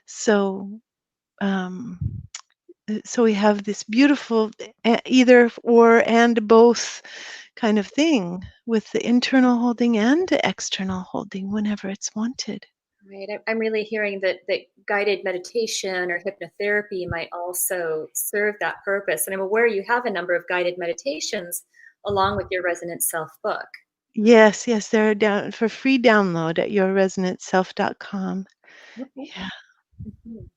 S3: So, um, so we have this beautiful either or and both kind of thing, with the internal holding and the external holding whenever it's wanted.
S2: Right. I'm really hearing that guided meditation or hypnotherapy might also serve that purpose. And I'm aware you have a number of guided meditations along with your Resonant Self book.
S3: Yes, yes, they're down for free download at yourresonantself.com.
S2: Okay.
S3: Yeah.
S2: Mhm.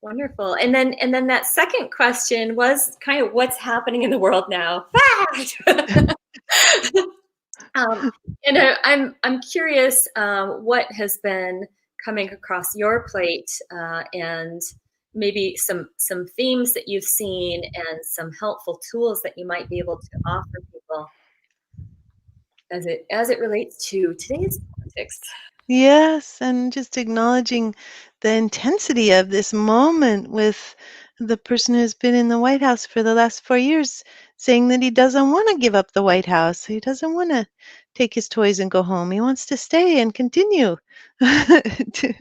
S2: Wonderful. And then that second question was kind of what's happening in the world now. Um, and I'm curious what has been coming across your plate, and maybe some themes that you've seen and some helpful tools that you might be able to offer people as it relates to today's politics.
S3: Yes, and just acknowledging the intensity of this moment with the person who's been in the White House for the last 4 years saying that he doesn't want to give up the White House. He doesn't want to take his toys and go home. He wants to stay and continue to,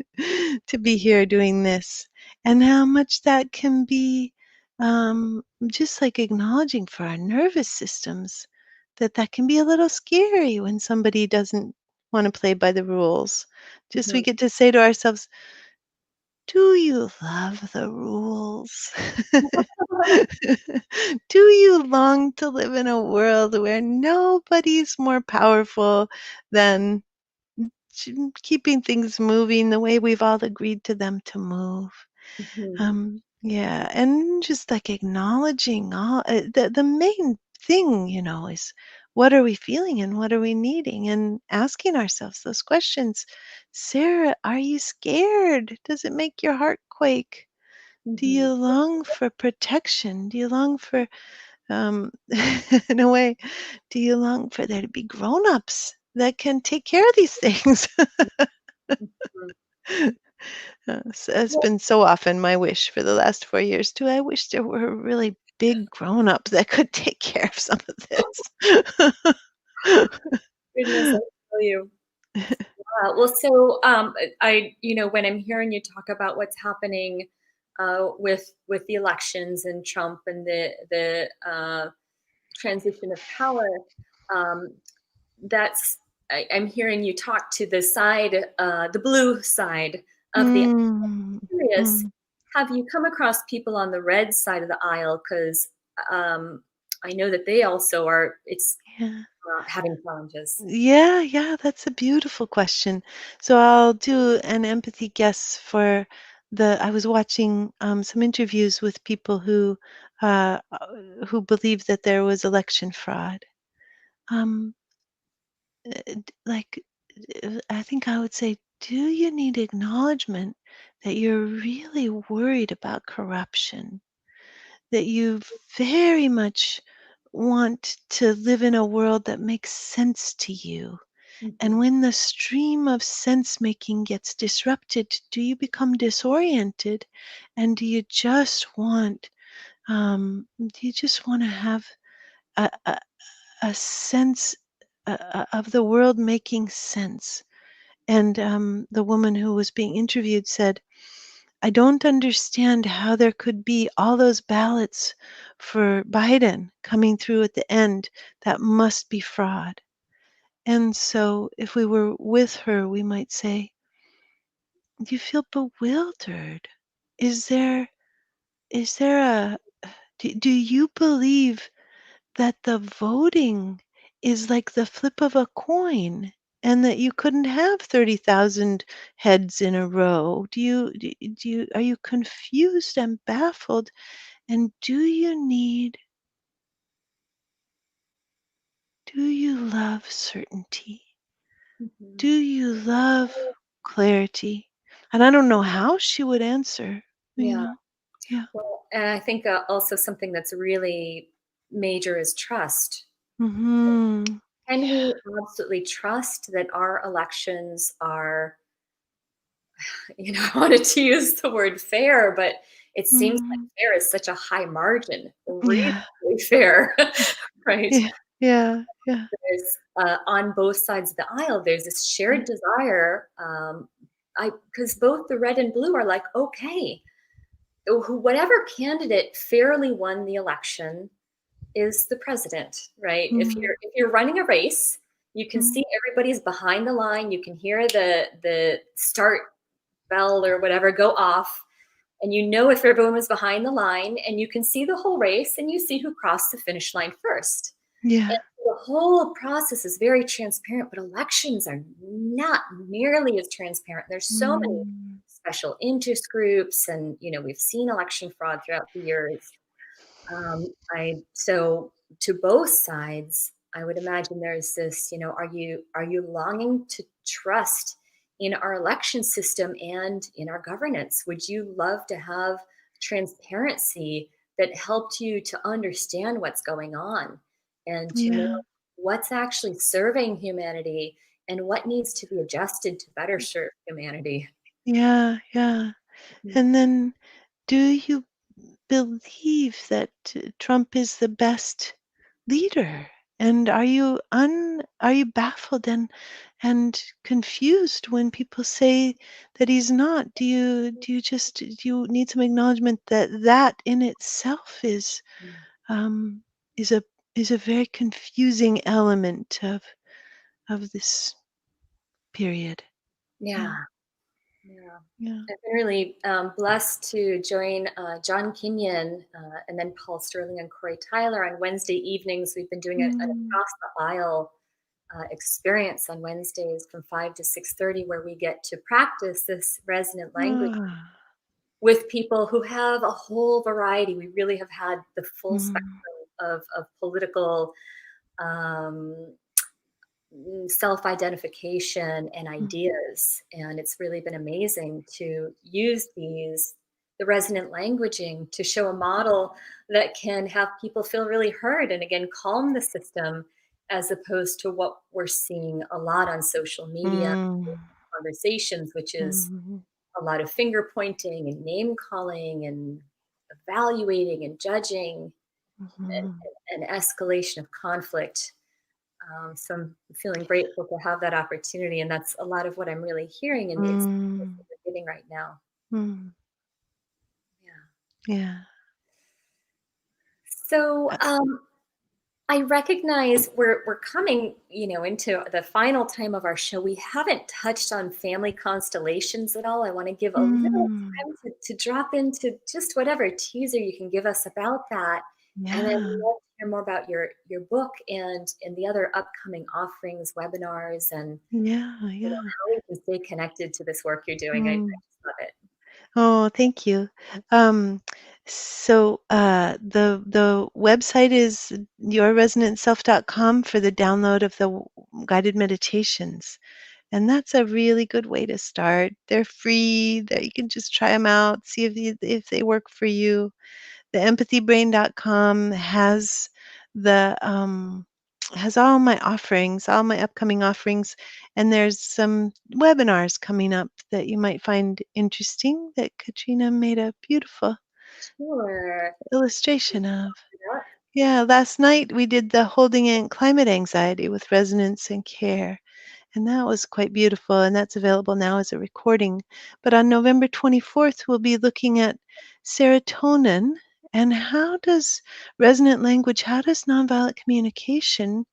S3: to be here doing this. And how much that can be just like acknowledging for our nervous systems that that can be a little scary when somebody doesn't want to play by the rules. Just we
S2: Mhm.
S3: get to say to ourselves, do you love the rules? Do you long to live in a world where nobody's more powerful than keeping things moving the way we've all agreed to them to move?
S2: Mhm.
S3: Yeah, and just like acknowledging all the main thing, is what are we feeling and what are we needing, and asking ourselves those questions. Sarah, are you scared? Does it make your heart quake? Do
S2: Mhm.
S3: you long for protection? Do you long for, in a way, do you long for there to be grown-ups that can take care of these things?
S2: Mhm.
S3: It's been so often my wish for the last 4 years too. I wish there were a really big grown-up that could take care of some of this.
S2: Goodness, I tell you. Well, so when I'm hearing you talk about what's happening with the elections and Trump and the transition of power, um, I'm hearing you talk to the blue side of the.
S3: Mm,
S2: Curious,
S3: mm,
S2: have you come across people on the red side of the aisle? Because um, I know that they also are. It's
S3: yeah.
S2: having challenges.
S3: Yeah, yeah, that's a beautiful question. So I'll do an empathy guess for I was watching some interviews with people who believe that there was election fraud. Um, like, I think I would say, do you need acknowledgement that you're really worried about corruption? That you very much want to live in a world that makes sense to you? And
S2: Mhm.
S3: when the stream of sense making gets disrupted, do you become disoriented? And do you just want to have a sense of the world making sense? And the woman who was being interviewed said, I don't understand how there could be all those ballots for Biden coming through at the end. That must be fraud. And so if we were with her, we might say, you feel bewildered. Is there is there a do you believe that the voting is like the flip of a coin and that you couldn't have 30,000 heads in a row? Are you confused and baffled? And do you love certainty? Do
S2: Mhm.
S3: you love clarity? And I don't know how she would answer, you
S2: Yeah.
S3: know. Yeah.
S2: Well, and I think also something that's really major is trust.
S3: Mhm.
S2: Can
S3: Yeah.
S2: we absolutely trust that our elections are, I wanted to use the word fair, but it seems like
S3: Mhm.
S2: fair is such a high margin,
S3: Yeah.
S2: reasonably fair, right?
S3: Yeah. Yeah. Yeah.
S2: There's on both sides of the aisle, there's this shared desire. I Because both the red and blue are like, okay, whatever candidate fairly won the election is the president, right?
S3: Mhm.
S2: If you're running a race, you can
S3: Mhm.
S2: see everybody's behind the line. You can hear the start bell or whatever go off, and you know if everyone was behind the line, and you can see the whole race, and you see who crossed the finish line first. And
S3: Yeah.
S2: the whole process is very transparent, but elections are not nearly as transparent. There's so many
S3: Mm.
S2: special interest groups, and we've seen election fraud throughout the years. I so to both sides, I would imagine there's this, are you longing to trust in our election system and in our governance? Would you love to have transparency that helped you to understand what's going on and to know
S3: Yeah.
S2: what's actually serving humanity and what needs to be adjusted to better serve humanity?
S3: Yeah. Yeah.
S2: Mm.
S3: And then, do you believe that Trump is the best leader? And are you baffled and confused when people say that he's not? Do you need some acknowledgement that that in itself um is a is a very confusing element of this period? Yeah.
S2: Yeah. Yeah.
S3: Yeah.
S2: I've been really blessed to join John Kenyon and then Paul Sterling and Corey Tyler on Wednesday evenings. We've been doing an
S3: Mm.
S2: across the aisle experience on Wednesdays from 5 to 6:30, where we get to practice this resonant language
S3: Ah.
S2: with people who have a whole variety. We really have had the full spectrum
S3: Mm.
S2: of political um, self-identification and
S3: Mm.
S2: ideas, and it's really been amazing to use the resonant languaging to show a model that can have people feel really heard and again calm the system, as opposed to what we're seeing a lot on social media
S3: Mm.
S2: conversations, which is
S3: Mhm.
S2: a lot of finger pointing and name calling and evaluating and judging
S3: Mhm.
S2: and escalation of conflict. So I'm feeling grateful to have that opportunity, and that's a lot of what I'm really hearing in the experience
S3: Mm.
S2: that we're getting right now.
S3: Mm.
S2: Yeah.
S3: Yeah.
S2: So
S3: Uh,
S2: I recognize we're coming, into the final time of our show. We haven't touched on family constellations at all. I want to give a little
S3: mm.
S2: time to drop into just whatever teaser you can give us about that, and then
S3: Yeah.
S2: we'll hear more about your book and the other upcoming offerings, webinars, and
S3: Yeah. Yeah.
S2: how we can stay connected to this work you're doing. I
S3: Mm.
S2: just love it.
S3: Oh, thank you. Um, the website is yourresonantself.com for the download of the guided meditations. And that's a really good way to start. They're free. That you can just try them out, see if they work for you. The empathybrain.com the has all my offerings, all my upcoming offerings, and there's some webinars coming up that you might find interesting that Katrina made a beautiful
S2: Sure.
S3: illustration of.
S2: Yeah.
S3: Yeah, last night we did the holding in climate anxiety with resonance and care. And that was quite beautiful, and that's available now as a recording. But on November 24th, we'll be looking at serotonin and how does nonviolent communication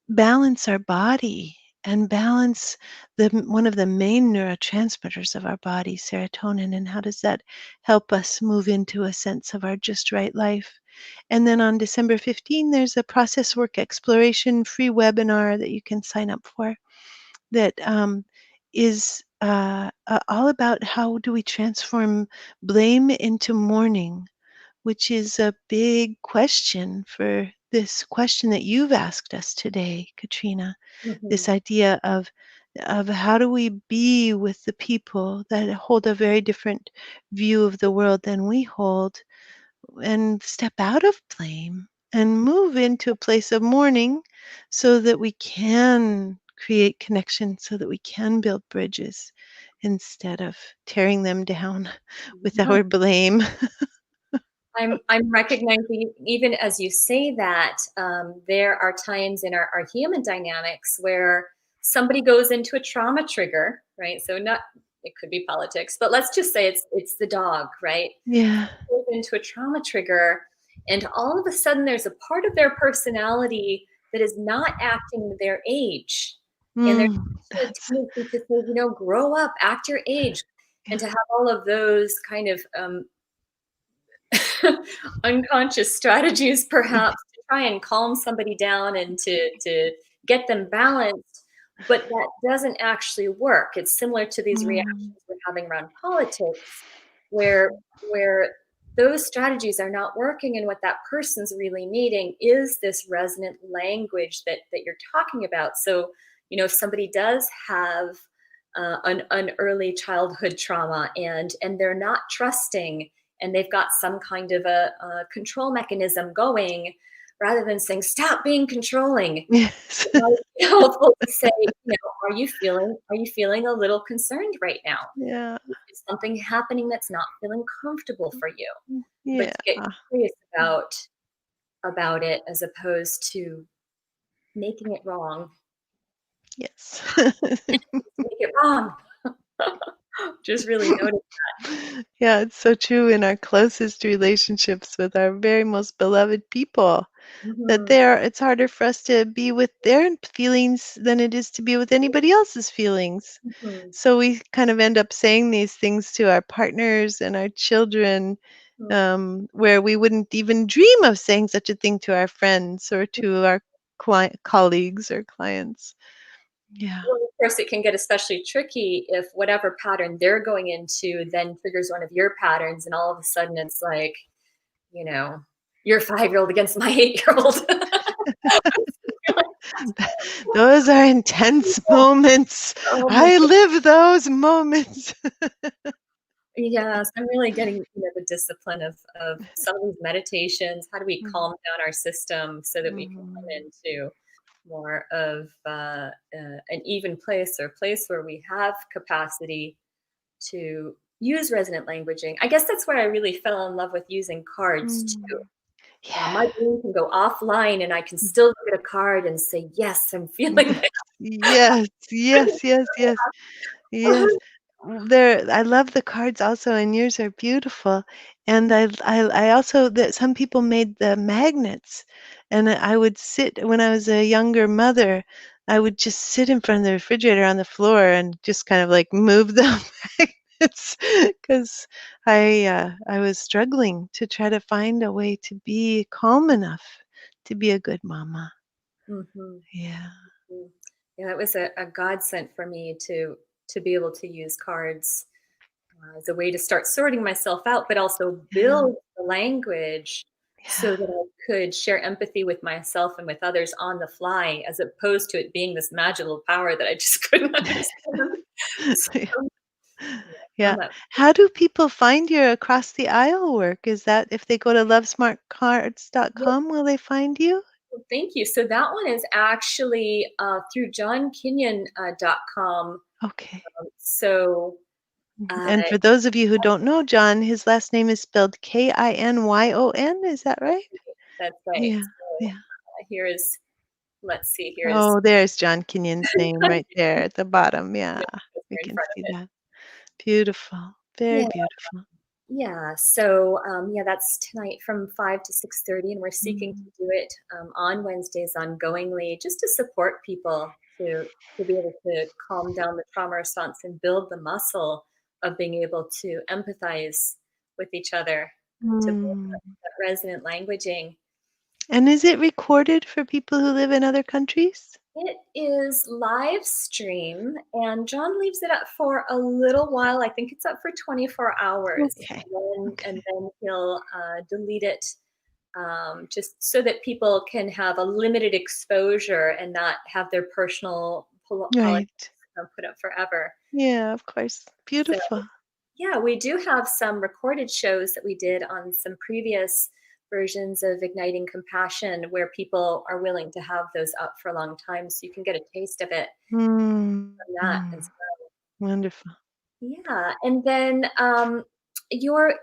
S3: balance our body and balance one of the main neurotransmitters of our body, serotonin, and how does that help us move into a sense of our just right life? And then on December 15th, there's a process work exploration free webinar that you can sign up for that is all about how do we transform blame into mourning, which is a big question for this question that you've asked us today, Katrina. This
S2: Mhm.
S3: idea of how do we be with the people that hold a very different view of the world than we hold, and step out of blame and move into a place of mourning so that we can create connection, so that we can build bridges instead of tearing them down with
S2: Yeah.
S3: our blame.
S2: I'm recognizing, even as you say that, there are times in our human dynamics where somebody goes into a trauma trigger, right? So not it could be politics, but let's just say it's the dog, right?
S3: Yeah.
S2: Goes into a trauma trigger, and all of a sudden there's a part of their personality that is not acting their age, and there's actually
S3: That's
S2: a tendency to say, grow up, act your age, and
S3: yeah.
S2: to have all of those kind of unconscious strategies perhaps to try and calm somebody down and to get them balanced, but that doesn't actually work. It's similar to these reactions
S3: Mm,
S2: we're having around politics, where those strategies are not working, and what that person's really needing is this resonant language that you're talking about. So, if somebody does have an early childhood trauma, and they're not trusting, and they've got some kind of a control mechanism going, rather than saying, stop being controlling,
S3: Yes.
S2: it might be helpful to say, are you feeling a little concerned right now?
S3: Yeah.
S2: Is something happening that's not feeling comfortable for you? But
S3: Yeah.
S2: to get curious about it, as opposed to making it wrong.
S3: Yes.
S2: Make it wrong. Just really notice.
S3: Yeah, it's so true in our closest relationships with our very most beloved people that
S2: Mhm,
S3: it's harder for us to be with their feelings than it is to be with anybody else's feelings.
S2: mhm,
S3: So we kind of end up saying these things to our partners and our children,
S2: mhm.
S3: where we wouldn't even dream of saying such a thing to our friends or to our colleagues or clients. Yeah.
S2: Well, of course, it can get especially tricky if whatever pattern they're going into then triggers one of your patterns, and all of a sudden it's like, you know, your 5-year-old against my 8-year-old.
S3: Those are intense moments.
S2: Oh my
S3: I
S2: god.
S3: live those moments.
S2: Yes, I'm really getting, the discipline of some of these meditations. How do we
S3: Mhm.
S2: calm down our system so that we can come
S3: Mhm.
S2: into more of an even place, or place where we have capacity to use resonant languaging. I guess that's where I really fell in love with using cards too.
S3: Mm. Yeah.
S2: My brain can go offline, and I can still look at a card and say, "Yes, I'm feeling
S3: Yes, yes, yes, yes, yes,
S2: this."
S3: yes. I love the cards also, and yours are beautiful. And I also that some people made the magnets, and I would sit when I was a younger mother. I would just sit in front of the refrigerator on the floor and just kind of like move the magnets because I was struggling to try to find a way to be calm enough to be a good mama.
S2: Mhm.
S3: Yeah.
S2: Mm. Yeah, it was a godsend for me to be able to use cards as a way to start sorting myself out, but also
S3: Yeah.
S2: build the language so
S3: Yeah.
S2: that I could share empathy with myself and with others on the fly, as opposed to it being this magical power that I just couldn't understand. So, yeah, I
S3: Yeah.
S2: found that.
S3: How do people find your across the aisle work? Is that if they go to
S2: Yeah,
S3: lovesmartcards.com, will they find you?
S2: well, thank you. So that one is actually through johnkinyon.com.
S3: Okay.
S2: So
S3: Mhm.
S2: uh,
S3: And for those of you who don't know John, his last name is spelled Kinyon, is that right?
S2: that's right.
S3: Yeah.
S2: So
S3: Yeah.
S2: here is, let's see, here is
S3: Oh, there's John Kenyon's name right there at the bottom. Yeah. We
S2: in
S3: can
S2: front of
S3: see
S2: it.
S3: that. Beautiful. Very
S2: Yeah,
S3: beautiful.
S2: yeah. So yeah, that's tonight from 5 to 6:30, and we're seeking to
S3: Mhm.
S2: do it on Wednesdays ongoingly, just to support people to be able to calm down the trauma response and build the muscle of being able to empathize with each other, to build
S3: Mm.
S2: that resonant languaging.
S3: And is it recorded for people who live in other countries?
S2: It is live stream, and John leaves it up for a little while. I think it's up for 24 hours,
S3: Okay.
S2: and
S3: Okay.
S2: then he'll delete it, just so that people can have a limited exposure and not have their personal politics
S3: Right.
S2: put up forever.
S3: Yeah, of course.
S2: So
S3: Beautiful.
S2: yeah, we do have some recorded shows that we did on some previous versions of Igniting Compassion, where people are willing to have those up for a long time, so you can get a taste of it
S3: Mm,
S2: from that
S3: mm,
S2: as
S3: wonderful.
S2: well. Yeah, and then your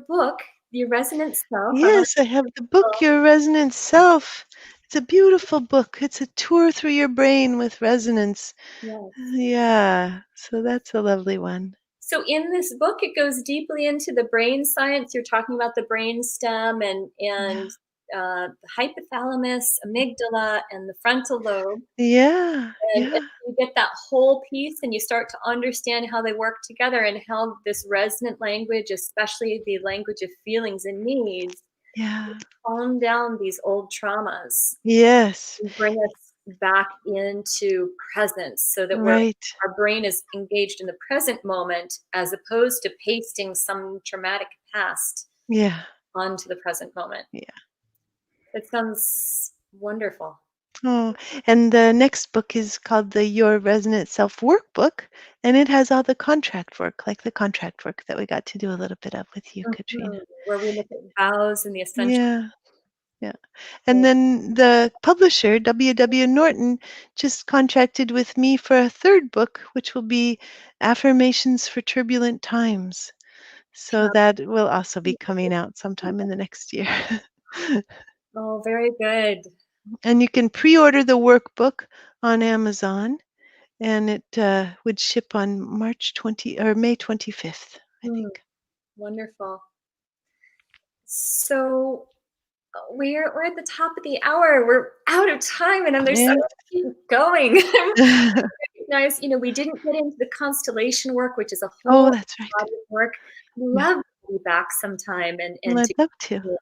S2: book, Your Resonant Self. I want
S3: Yes, I have the book,
S2: to.
S3: Your Resonant Self. It's a beautiful book. It's a tour through your brain with resonance.
S2: Yes.
S3: Yeah, so that's a lovely one.
S2: So in this book, it goes deeply into the brain science. You're talking about the brain stem, and
S3: Yeah.
S2: the hypothalamus, amygdala, and the frontal lobe.
S3: Yeah,
S2: And
S3: yeah,
S2: you get that whole piece, and you start to understand how they work together, and how this resonant language, especially the language of feelings and needs,
S3: yeah.
S2: calm down these old traumas
S3: Yes,
S2: and bring us back into presence, so that
S3: right.
S2: our brain is engaged in the present moment, as opposed to pasting some traumatic past.
S3: Yeah.
S2: onto the present moment.
S3: Yeah.
S2: It sounds wonderful.
S3: Oh, and the next book is called the Your Resonant Self Workbook, and it has all the contract work, like the contract work that we got to do a little bit of with you, Katrina.
S2: Where we look at vows and the essential.
S3: Yeah, yeah. And then the publisher, W. Norton, just contracted with me for a third book, which will be Affirmations for Turbulent Times. So that will also be coming out sometime in the next year.
S2: Oh, very good.
S3: And you can pre-order the workbook on Amazon, and it would ship on March 20 or May 25th, I
S2: Mm,
S3: think.
S2: wonderful. So we're at the top of the hour. We're out of time, and then there's so
S3: Yeah.
S2: much to keep going. Nice. We didn't get into the constellation work, which is a
S3: Oh,
S2: whole
S3: that's right.
S2: body of work.
S3: Yeah.
S2: Love to be back sometime
S3: Well,
S2: and
S3: I'd
S2: to
S3: love to. Yeah.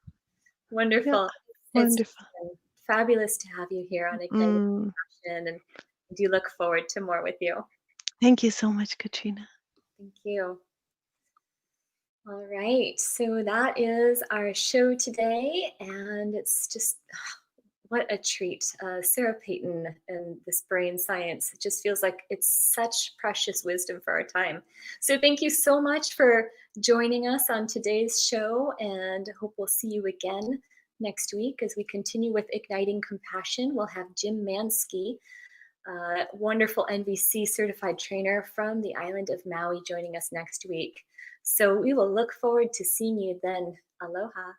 S2: wonderful. It's
S3: Wonderful.
S2: been fabulous to have you here on Igniting
S3: Mm.
S2: Passion, and I do look forward to more with you.
S3: Thank you so much, Katrina.
S2: Thank you. All right, so that is our show today, and it's just what a treat. Sarah Peyton and this brain science, it just feels like it's such precious wisdom for our time. So thank you so much for joining us on today's show, and hope we'll see you again next week as we continue with Igniting Compassion. We'll have Jim Mansky, wonderful NVC certified trainer from the island of Maui, joining us next week. So we will look forward to seeing you then. Aloha.